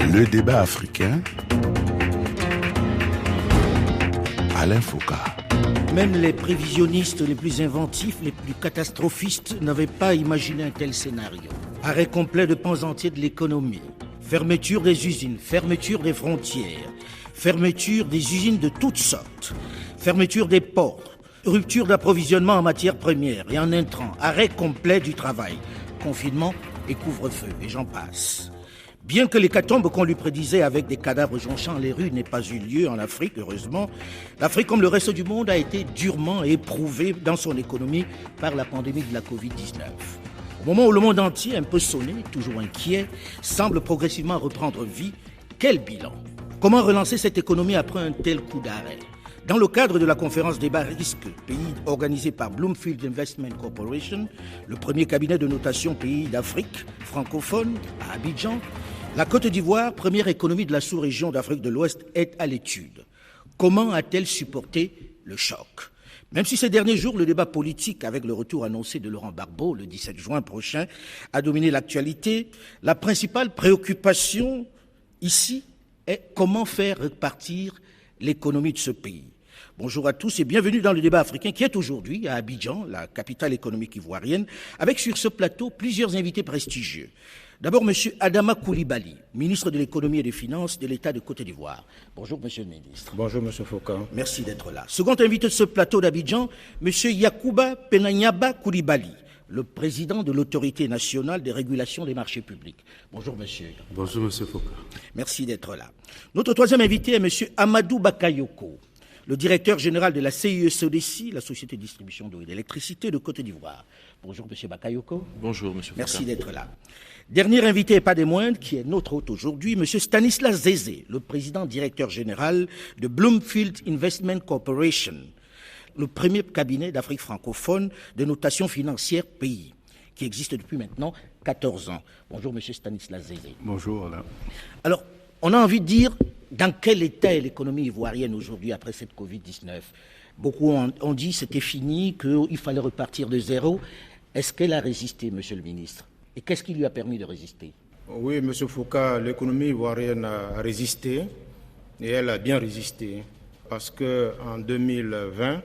Le débat africain, Alain Foucault. Même les prévisionnistes les plus inventifs, les plus catastrophistes n'avaient pas imaginé un tel scénario. Arrêt complet de pans entiers de l'économie, fermeture des usines, fermeture des frontières, fermeture des usines de toutes sortes, fermeture des ports, rupture d'approvisionnement en matières premières et en intrants, arrêt complet du travail, confinement et couvre-feu, et j'en passe. Bien que l'hécatombe qu'on lui prédisait avec des cadavres jonchant les rues n'ait pas eu lieu en Afrique, heureusement, l'Afrique, comme le reste du monde, a été durement éprouvée dans son économie par la pandémie de la Covid-19. Au moment où le monde entier, un peu sonné, toujours inquiet, semble progressivement reprendre vie, quel bilan? Comment relancer cette économie après un tel coup d'arrêt? Dans le cadre de la conférence débat risque pays organisée par Bloomfield Investment Corporation, le premier cabinet de notation pays d'Afrique francophone à Abidjan, la Côte d'Ivoire, première économie de la sous-région d'Afrique de l'Ouest, est à l'étude. Comment a-t-elle supporté le choc? Même si ces derniers jours, le débat politique avec le retour annoncé de Laurent Gbagbo le 17 juin prochain a dominé l'actualité, la principale préoccupation ici est comment faire repartir l'économie de ce pays. Bonjour à tous et bienvenue dans le débat africain qui est aujourd'hui à Abidjan, la capitale économique ivoirienne, avec sur ce plateau plusieurs invités prestigieux. D'abord, M. Adama Coulibaly, ministre de l'économie et des finances de l'État de Côte d'Ivoire. Bonjour, M. le ministre. Bonjour, M. Foucault. Merci d'être là. Second invité de ce plateau d'Abidjan, M. Yacouba Penanyaba Coulibaly, le président de l'Autorité nationale des régulations des marchés publics. Bonjour, monsieur. Bonjour, M. Foucault. Merci d'être là. Notre troisième invité est M. Amadou Bakayoko, le directeur général de la CIE-SODECI, la Société de distribution d'eau et d'électricité de Côte d'Ivoire. Bonjour, M. Bakayoko. Bonjour, M. Foucault. Merci d'être là. Dernier invité et pas des moindres, qui est notre hôte aujourd'hui, M. Stanislas Zézé, le président directeur général de Bloomfield Investment Corporation, le premier cabinet d'Afrique francophone de notation financière pays, qui existe depuis maintenant 14 ans. Bonjour, M. Stanislas Zézé. Bonjour, Alain. Alors, on a envie de dire dans quel état est l'économie ivoirienne aujourd'hui après cette Covid-19. Beaucoup ont dit que c'était fini, qu'il fallait repartir de zéro. Est-ce qu'elle a résisté, Monsieur le ministre? Et qu'est-ce qui lui a permis de résister? Oui, M. Foucault, l'économie ivoirienne a résisté et elle a bien résisté parce qu'en 2020,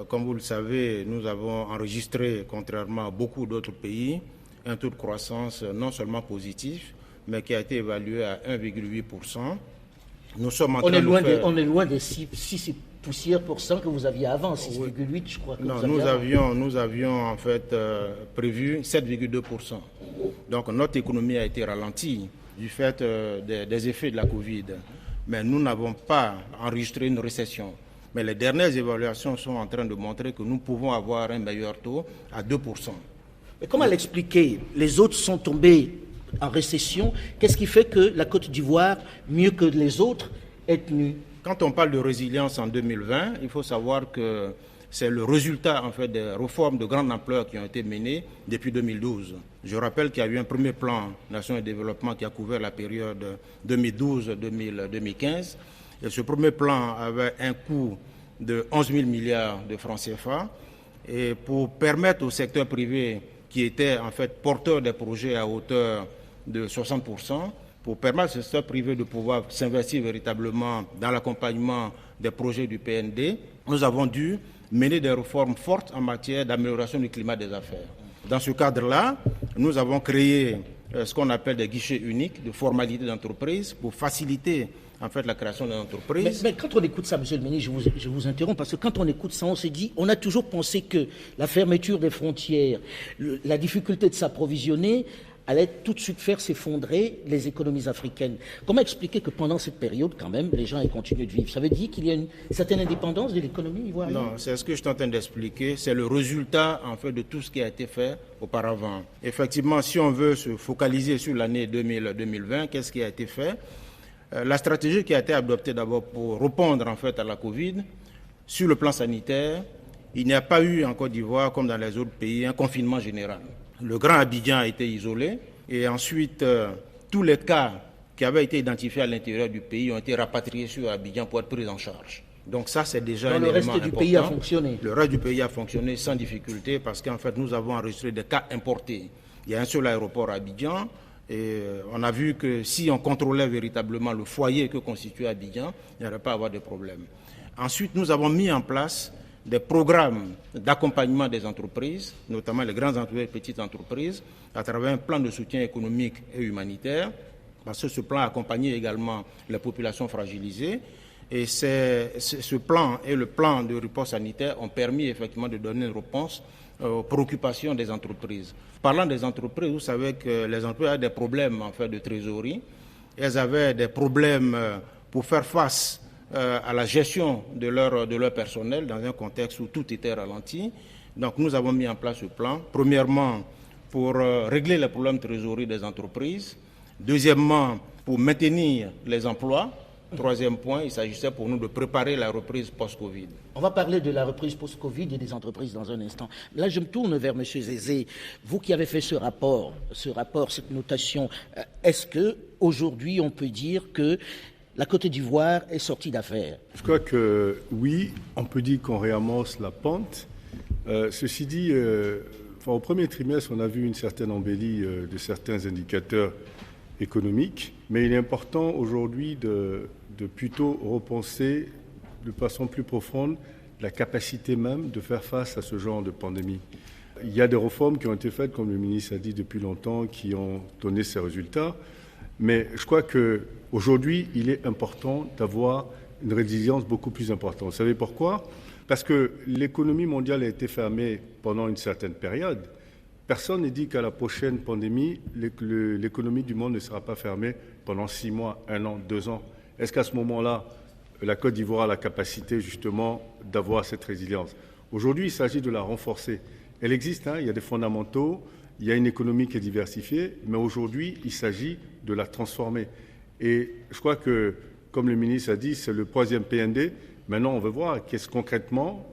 comme vous le savez, nous avons enregistré, contrairement à beaucoup d'autres pays, un taux de croissance non seulement positif, mais qui a été évalué à 1,8%. Nous sommes en train de faire... On est loin des 6 poussières % que vous aviez avant, 6,8 je crois. Que non, vous nous avions en fait prévu 7,2%. Donc notre économie a été ralentie du fait des effets de la Covid. Mais nous n'avons pas enregistré une récession. Mais les dernières évaluations sont en train de montrer que nous pouvons avoir un meilleur taux à 2%. Mais comment l'expliquer? Les autres sont tombés en récession. Qu'est-ce qui fait que la Côte d'Ivoire, mieux que les autres, est tenue? Quand on parle de résilience en 2020, il faut savoir que c'est le résultat en fait des réformes de grande ampleur qui ont été menées depuis 2012. Je rappelle qu'il y a eu un premier plan Nation et Développement qui a couvert la période 2012-2015. Et ce premier plan avait un coût de 11 000 milliards de francs CFA. Et pour permettre au secteur privé qui était en fait porteur des projets à hauteur de 60%, pour permettre au secteur privé de pouvoir s'investir véritablement dans l'accompagnement des projets du PND, nous avons dû mener des réformes fortes en matière d'amélioration du climat des affaires. Dans ce cadre-là, nous avons créé ce qu'on appelle des guichets uniques de formalité d'entreprise pour faciliter en fait la création d'une entreprise. Mais quand on écoute ça, Monsieur le ministre, je vous interromps, parce que quand on écoute ça, on s'est dit, on a toujours pensé que la fermeture des frontières, la difficulté de s'approvisionner, allait tout de suite faire s'effondrer les économies africaines. Comment expliquer que pendant cette période, quand même, les gens aient continué de vivre? Ça veut dire qu'il y a une certaine indépendance de l'économie ivoirienne? Non, c'est ce que je suis en train d'expliquer. C'est le résultat, en fait, de tout ce qui a été fait auparavant. Effectivement, si on veut se focaliser sur l'année 2020, qu'est-ce qui a été fait? La stratégie qui a été adoptée d'abord pour répondre, en fait, à la Covid, sur le plan sanitaire, il n'y a pas eu en Côte d'Ivoire, comme dans les autres pays, un confinement général. Le Grand Abidjan a été isolé et ensuite tous les cas qui avaient été identifiés à l'intérieur du pays ont été rapatriés sur Abidjan pour être pris en charge. Donc ça, c'est déjà un élément important. Le reste du pays a fonctionné. Le reste du pays a fonctionné sans difficulté parce qu'en fait, nous avons enregistré des cas importés. Il y a un seul aéroport à Abidjan Et on a vu que si on contrôlait véritablement le foyer que constitue Abidjan, il n'y aurait pas à avoir de problème. Ensuite, nous avons mis en place des programmes d'accompagnement des entreprises, notamment les grandes entreprises et petites entreprises, à travers un plan de soutien économique et humanitaire, parce que ce plan a accompagné également les populations fragilisées. Et ce plan et le plan de riposte sanitaire ont permis effectivement de donner une réponse aux préoccupations des entreprises. Parlant des entreprises, vous savez que les entreprises avaient des problèmes en fait de trésorerie. Elles avaient des problèmes pour faire face à la gestion de leur personnel dans un contexte où tout était ralenti. Donc nous avons mis en place ce plan. Premièrement, pour régler les problèmes de trésorerie des entreprises. Deuxièmement, pour maintenir les emplois. Troisième point, il s'agissait pour nous de préparer la reprise post-Covid. On va parler de la reprise post-Covid et des entreprises dans un instant. Là, je me tourne vers M. Zézé. Vous qui avez fait ce rapport, cette notation, est-ce qu'aujourd'hui, on peut dire que la Côte d'Ivoire est sortie d'affaires? Je crois que oui, on peut dire qu'on réamorce la pente. Ceci dit, au premier trimestre, on a vu une certaine embellie de certains indicateurs économiques, mais il est important aujourd'hui de plutôt repenser de façon plus profonde la capacité même de faire face à ce genre de pandémie. Il y a des réformes qui ont été faites, comme le ministre a dit depuis longtemps, qui ont donné ces résultats, mais je crois qu'aujourd'hui, il est important d'avoir une résilience beaucoup plus importante. Vous savez pourquoi ? Parce que l'économie mondiale a été fermée pendant une certaine période. Personne ne dit qu'à la prochaine pandémie, l'économie du monde ne sera pas fermée pendant 6 mois, 1 an, 2 ans. Est-ce qu'à ce moment-là, la Côte d'Ivoire a la capacité justement d'avoir cette résilience ? Aujourd'hui, il s'agit de la renforcer. Elle existe, il y a des fondamentaux, il y a une économie qui est diversifiée, mais aujourd'hui, il s'agit de la transformer. Et je crois que, comme le ministre a dit, c'est le 3e PND. Maintenant, on veut voir concrètement,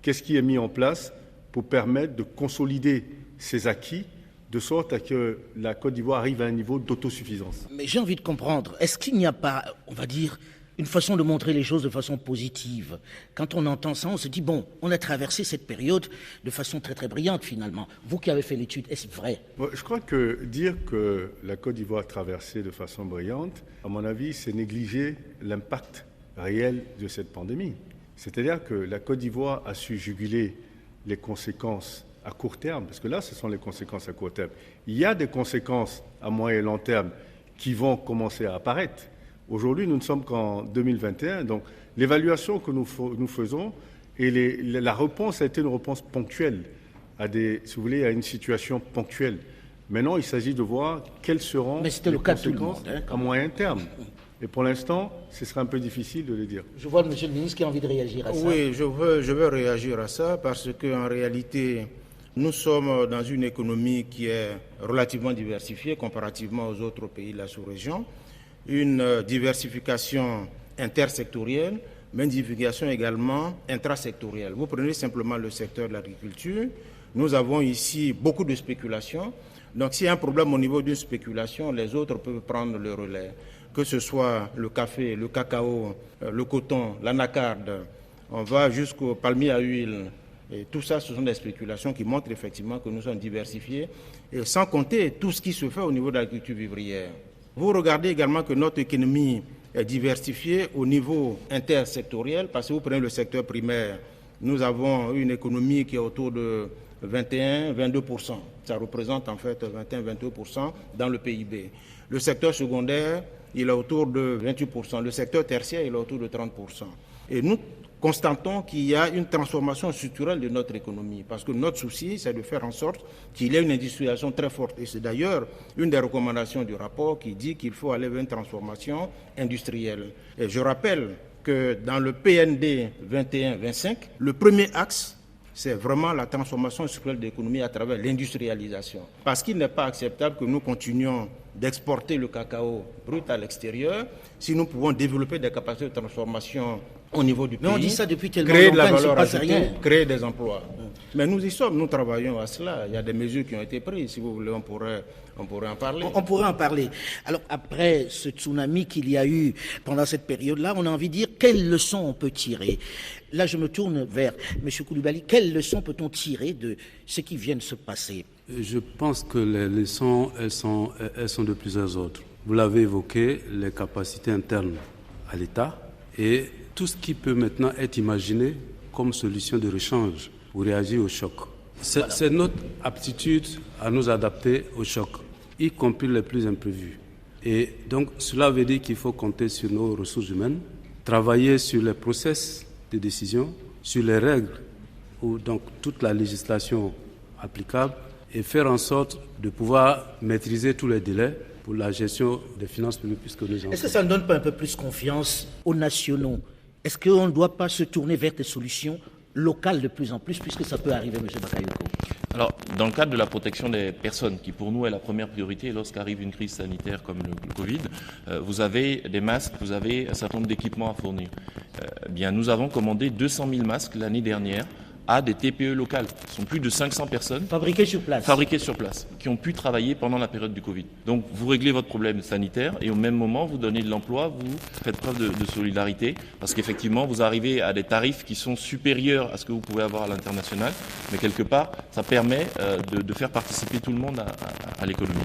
qu'est-ce qui est mis en place pour permettre de consolider ces acquis, de sorte à que la Côte d'Ivoire arrive à un niveau d'autosuffisance. Mais j'ai envie de comprendre, est-ce qu'il n'y a pas, on va dire, une façon de montrer les choses de façon positive? Quand on entend ça, on se dit, bon, on a traversé cette période de façon très très brillante finalement. Vous qui avez fait l'étude, est-ce vrai? Je crois que dire que la Côte d'Ivoire a traversé de façon brillante, à mon avis, c'est négliger l'impact réel de cette pandémie. C'est-à-dire que la Côte d'Ivoire a su juguler les conséquences à court terme, parce que là, ce sont les conséquences à court terme. Il y a des conséquences à moyen et long terme qui vont commencer à apparaître. Aujourd'hui, nous ne sommes qu'en 2021, donc l'évaluation que nous faisons et la réponse a été une réponse ponctuelle à à une situation ponctuelle. Maintenant, il s'agit de voir quelles seront les conséquences à moyen terme. Et pour l'instant, ce sera un peu difficile de le dire. Je vois Monsieur le ministre qui a envie de réagir à ça. Oui, je veux réagir à ça parce qu'en réalité, nous sommes dans une économie qui est relativement diversifiée comparativement aux autres pays de la sous-région. Une diversification intersectorielle, mais une diversification également intrasectorielle. Vous prenez simplement le secteur de l'agriculture. Nous avons ici beaucoup de spéculation. Donc s'il y a un problème au niveau d'une spéculation, les autres peuvent prendre le relais. Que ce soit le café, le cacao, le coton, l'anacarde, on va jusqu'au palmier à huile. Et tout ça, ce sont des spéculations qui montrent effectivement que nous sommes diversifiés, et sans compter tout ce qui se fait au niveau de l'agriculture vivrière. Vous regardez également que notre économie est diversifiée au niveau intersectoriel, parce que vous prenez le secteur primaire, nous avons une économie qui est autour de 21-22%. Ça représente en fait 21-22% dans le PIB. Le secteur secondaire, il est autour de 28%. Le secteur tertiaire, il est autour de 30%. Et nous constatons qu'il y a une transformation structurelle de notre économie, parce que notre souci, c'est de faire en sorte qu'il y ait une industrialisation très forte. Et c'est d'ailleurs une des recommandations du rapport qui dit qu'il faut aller vers une transformation industrielle. Et je rappelle que dans le PND 21-25, le premier axe, c'est vraiment la transformation structurelle de l'économie à travers l'industrialisation. Parce qu'il n'est pas acceptable que nous continuions d'exporter le cacao brut à l'extérieur si nous pouvons développer des capacités de transformation au niveau du pays. Mais on dit ça depuis tellement créer de longtemps, la il ne se valeur passe ajoutée, rien. créer des emplois. Mais nous y sommes, nous travaillons à cela. Il y a des mesures qui ont été prises. Si vous voulez, on pourrait en parler. On pourrait en parler. Alors, après ce tsunami qu'il y a eu pendant cette période-là, on a envie de dire quelles leçons on peut tirer. Là, je me tourne vers M. Koulibaly. Quelles leçons peut-on tirer de ce qui vient de se passer? Je pense que les leçons, elles sont de plusieurs ordres. Vous l'avez évoqué, les capacités internes à l'État et tout ce qui peut maintenant être imaginé comme solution de rechange pour réagir au choc. C'est notre aptitude à nous adapter au choc, y compris les plus imprévus. Et donc, cela veut dire qu'il faut compter sur nos ressources humaines, travailler sur les process de décision, sur les règles ou donc toute la législation applicable et faire en sorte de pouvoir maîtriser tous les délais pour la gestion des finances publiques puisque nous en Est-ce que ça ne donne pas un peu plus confiance aux nationaux? Est-ce qu'on ne doit pas se tourner vers des solutions locales de plus en plus, puisque ça peut arriver, M. Bakayoko? Alors, dans le cadre de la protection des personnes, qui pour nous est la première priorité lorsqu'arrive une crise sanitaire comme le Covid, vous avez des masques, vous avez un certain nombre d'équipements à fournir. Bien, nous avons commandé 200 000 masques l'année dernière à des TPE locales. Ce sont plus de 500 personnes Fabriqués sur place, qui ont pu travailler pendant la période du Covid. Donc vous réglez votre problème sanitaire et au même moment vous donnez de l'emploi, vous faites preuve de solidarité parce qu'effectivement vous arrivez à des tarifs qui sont supérieurs à ce que vous pouvez avoir à l'international, mais quelque part ça permet de faire participer tout le monde à l'économie.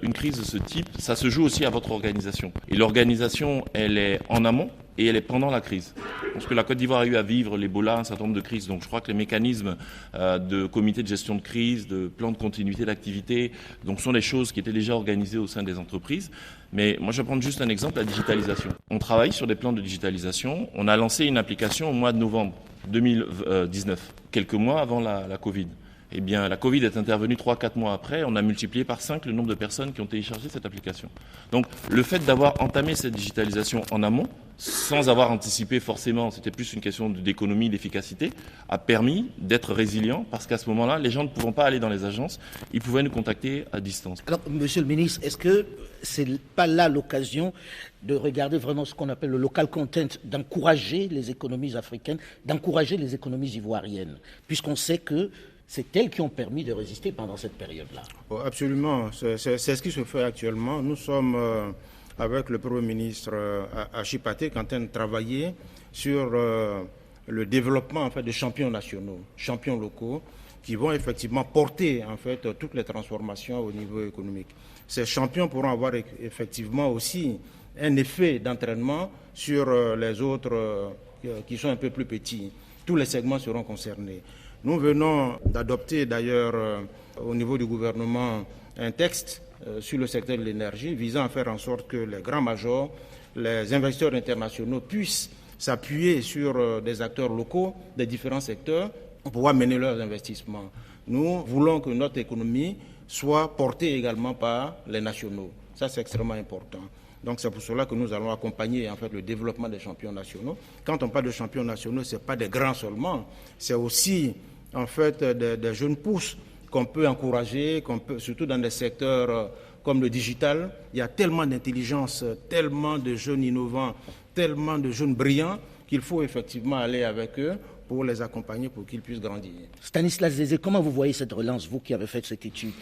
Une crise de ce type, ça se joue aussi à votre organisation. Et l'organisation, elle est en amont et elle est pendant la crise. Parce que la Côte d'Ivoire a eu à vivre l'Ebola, un certain nombre de crises. Donc je crois que les mécanismes de comité de gestion de crise, de plan de continuité d'activité, donc sont des choses qui étaient déjà organisées au sein des entreprises. Mais moi je vais prendre juste un exemple, la digitalisation. On travaille sur des plans de digitalisation. On a lancé une application au mois de novembre 2019, quelques mois avant la Covid. Eh bien, la Covid est intervenue 3-4 mois après. On a multiplié par 5 le nombre de personnes qui ont téléchargé cette application. Donc, le fait d'avoir entamé cette digitalisation en amont, sans avoir anticipé forcément, c'était plus une question d'économie, d'efficacité, a permis d'être résilient parce qu'à ce moment-là, les gens ne pouvant pas aller dans les agences, ils pouvaient nous contacter à distance. Alors, Monsieur le ministre, est-ce que c'est pas là l'occasion de regarder vraiment ce qu'on appelle le local content, d'encourager les économies africaines, d'encourager les économies ivoiriennes, puisqu'on sait que c'est elles qui ont permis de résister pendant cette période-là? Oh, absolument, c'est ce qui se fait actuellement. Nous sommes, avec le Premier ministre à Chipaté, en train de travailler sur le développement en fait, de champions nationaux, champions locaux, qui vont effectivement porter en fait, toutes les transformations au niveau économique. Ces champions pourront avoir effectivement aussi un effet d'entraînement sur les autres qui sont un peu plus petits. Tous les segments seront concernés. Nous venons d'adopter d'ailleurs au niveau du gouvernement un texte sur le secteur de l'énergie visant à faire en sorte que les grands majors, les investisseurs internationaux puissent s'appuyer sur des acteurs locaux des différents secteurs pour pouvoir mener leurs investissements. Nous voulons que notre économie soit portée également par les nationaux. Ça, c'est extrêmement important. Donc c'est pour cela que nous allons accompagner en fait, le développement des champions nationaux. Quand on parle de champions nationaux, ce n'est pas des grands seulement, c'est aussi en fait, des jeunes pousses qu'on peut encourager, surtout dans des secteurs comme le digital. Il y a tellement d'intelligence, tellement de jeunes innovants, tellement de jeunes brillants qu'il faut effectivement aller avec eux pour les accompagner, pour qu'ils puissent grandir. Stanislas Zézé, comment vous voyez cette relance, vous qui avez fait cette étude?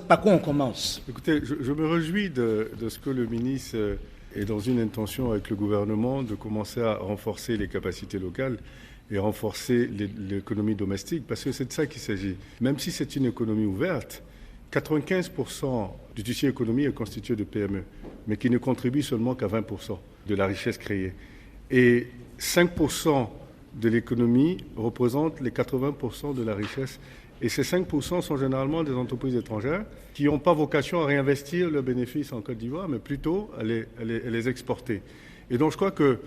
Par quoi on commence? Écoutez, je me réjouis de ce que le ministre est dans une intention avec le gouvernement de commencer à renforcer les capacités locales et renforcer l'économie domestique, parce que c'est de ça qu'il s'agit. Même si c'est une économie ouverte, 95% du tissu économique est constitué de PME, mais qui ne contribue seulement qu'à 20% de la richesse créée. Et 5% de l'économie représente les 80% de la richesse. Et ces 5% sont généralement des entreprises étrangères qui n'ont pas vocation à réinvestir leurs bénéfices en Côte d'Ivoire, mais plutôt à les exporter. Et donc je crois que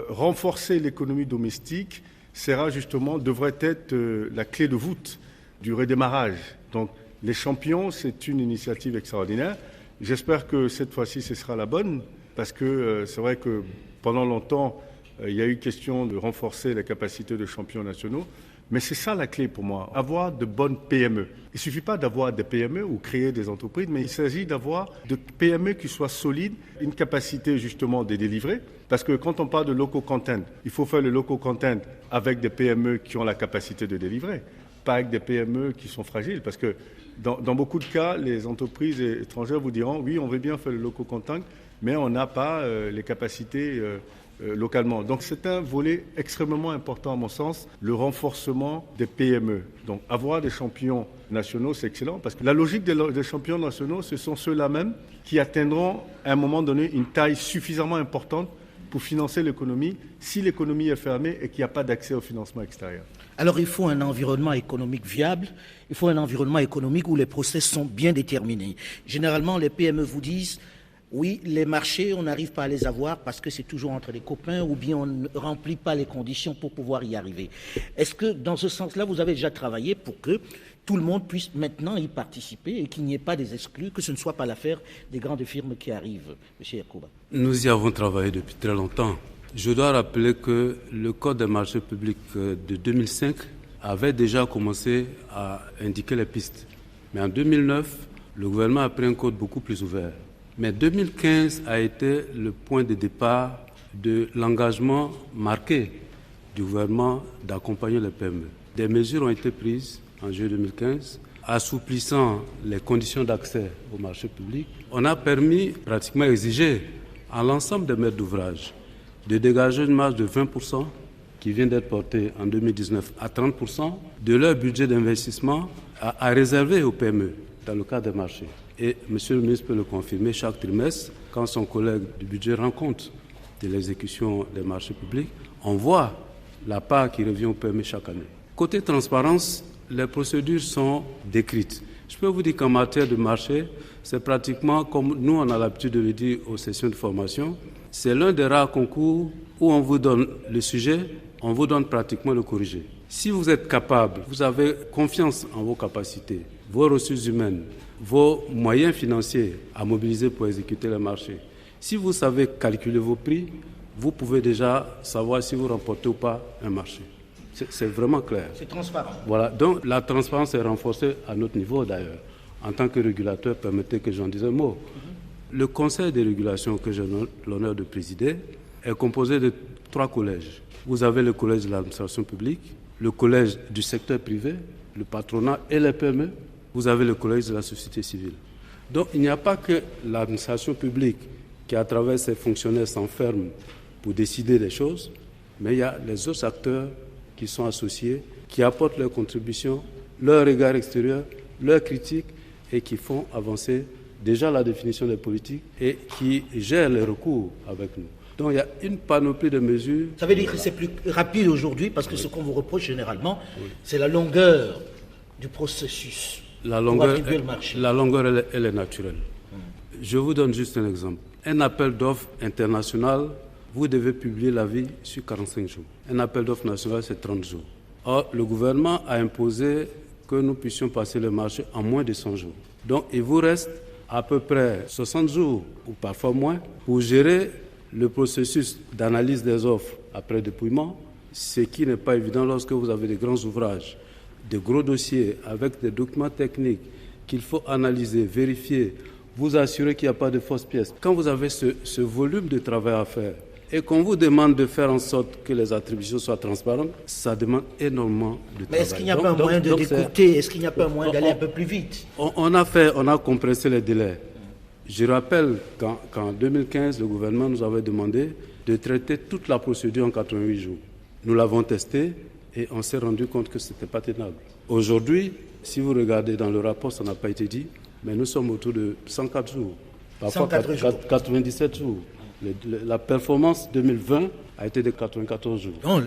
renforcer l'économie domestique devrait être la clé de voûte du redémarrage. Donc les champions, c'est une initiative extraordinaire. J'espère que cette fois-ci, ce sera la bonne, parce que c'est vrai que pendant longtemps, il y a eu question de renforcer la capacité de champions nationaux. Mais c'est ça la clé pour moi, avoir de bonnes PME. Il ne suffit pas d'avoir des PME ou créer des entreprises, mais il s'agit d'avoir de PME qui soient solides, une capacité justement de délivrer. Parce que quand on parle de local content, il faut faire le local content avec des PME qui ont la capacité de délivrer, pas avec des PME qui sont fragiles. Parce que dans beaucoup de cas, les entreprises étrangères vous diront « oui, on veut bien faire le local content, mais on n'a pas les capacités localement. Donc c'est un volet extrêmement important à mon sens, le renforcement des PME. Donc avoir des champions nationaux, c'est excellent, parce que la logique des champions nationaux, ce sont ceux-là même qui atteindront à un moment donné une taille suffisamment importante pour financer l'économie, si l'économie est fermée et qu'il n'y a pas d'accès au financement extérieur. Alors il faut un environnement économique viable, il faut un environnement économique où les process sont bien déterminés. Généralement, les PME vous disent, oui, les marchés, on n'arrive pas à les avoir parce que c'est toujours entre les copains ou bien on ne remplit pas les conditions pour pouvoir y arriver. Est-ce que dans ce sens-là, vous avez déjà travaillé pour que tout le monde puisse maintenant y participer et qu'il n'y ait pas des exclus, que ce ne soit pas l'affaire des grandes firmes qui arrivent, M. Yacouba? Nous y avons travaillé depuis très longtemps. Je dois rappeler que le Code des marchés publics de 2005 avait déjà commencé à indiquer les pistes. Mais en 2009, le gouvernement a pris un code beaucoup plus ouvert. Mais 2015 a été le point de départ de l'engagement marqué du gouvernement d'accompagner les PME. Des mesures ont été prises en juillet 2015, assouplissant les conditions d'accès au marché public. On a permis, pratiquement exigé, à l'ensemble des maîtres d'ouvrage de dégager une marge de 20% qui vient d'être portée en 2019 à 30% de leur budget d'investissement à réserver aux PME dans le cadre des marchés. Et M. le ministre peut le confirmer chaque trimestre, quand son collègue du budget rend compte de l'exécution des marchés publics, on voit la part qui revient aux PME chaque année. Côté transparence, les procédures sont décrites. Je peux vous dire qu'en matière de marché, c'est pratiquement comme nous on a l'habitude de le dire aux sessions de formation, c'est l'un des rares concours où on vous donne le sujet, on vous donne pratiquement le corrigé. Si vous êtes capable, vous avez confiance en vos capacités, vos ressources humaines, vos moyens financiers à mobiliser pour exécuter le marché, si vous savez calculer vos prix, vous pouvez déjà savoir si vous remportez ou pas un marché. C'est vraiment clair. C'est transparent. Voilà, donc la transparence est renforcée à notre niveau d'ailleurs. En tant que régulateur, permettez que j'en dise un mot. Le conseil de régulation que j'ai l'honneur de présider est composé de 3 collèges. Vous avez le collège de l'administration publique, le collège du secteur privé, le patronat et les PME. Vous avez le collège de la société civile. Donc il n'y a pas que l'administration publique qui, à travers ses fonctionnaires, s'enferme pour décider des choses, mais il y a les autres acteurs qui sont associés, qui apportent leur contribution, leur regard extérieur, leurs critiques et qui font avancer déjà la définition des politiques et qui gèrent les recours avec nous. Donc il y a une panoplie de mesures. Ça veut dire que c'est plus rapide aujourd'hui parce que ce qu'on vous reproche généralement, c'est la longueur du processus. La longueur, elle est naturelle. Je vous donne juste un exemple. Un appel d'offres international, vous devez publier l'avis sur 45 jours. Un appel d'offres national, c'est 30 jours. Or, le gouvernement a imposé que nous puissions passer le marché en moins de 100 jours. Donc, il vous reste à peu près 60 jours, ou parfois moins, pour gérer le processus d'analyse des offres après dépouillement, ce qui n'est pas évident lorsque vous avez des grands ouvrages, de gros dossiers avec des documents techniques qu'il faut analyser, vérifier, vous assurer qu'il n'y a pas de fausses pièces. Quand vous avez ce volume de travail à faire et qu'on vous demande de faire en sorte que les attributions soient transparentes, ça demande énormément de travail. Mais est-ce qu'il n'y a pas un moyen de décourter? Est-ce qu'il n'y a pas un moyen d'aller un peu plus vite? On a compressé les délais. Je rappelle qu'en 2015, le gouvernement nous avait demandé de traiter toute la procédure en 88 jours. Nous l'avons testé et on s'est rendu compte que ce n'était pas tenable. Aujourd'hui, si vous regardez dans le rapport, ça n'a pas été dit, mais nous sommes autour de 104 jours, parfois 97 jours. La performance 2020 a été de 94 jours.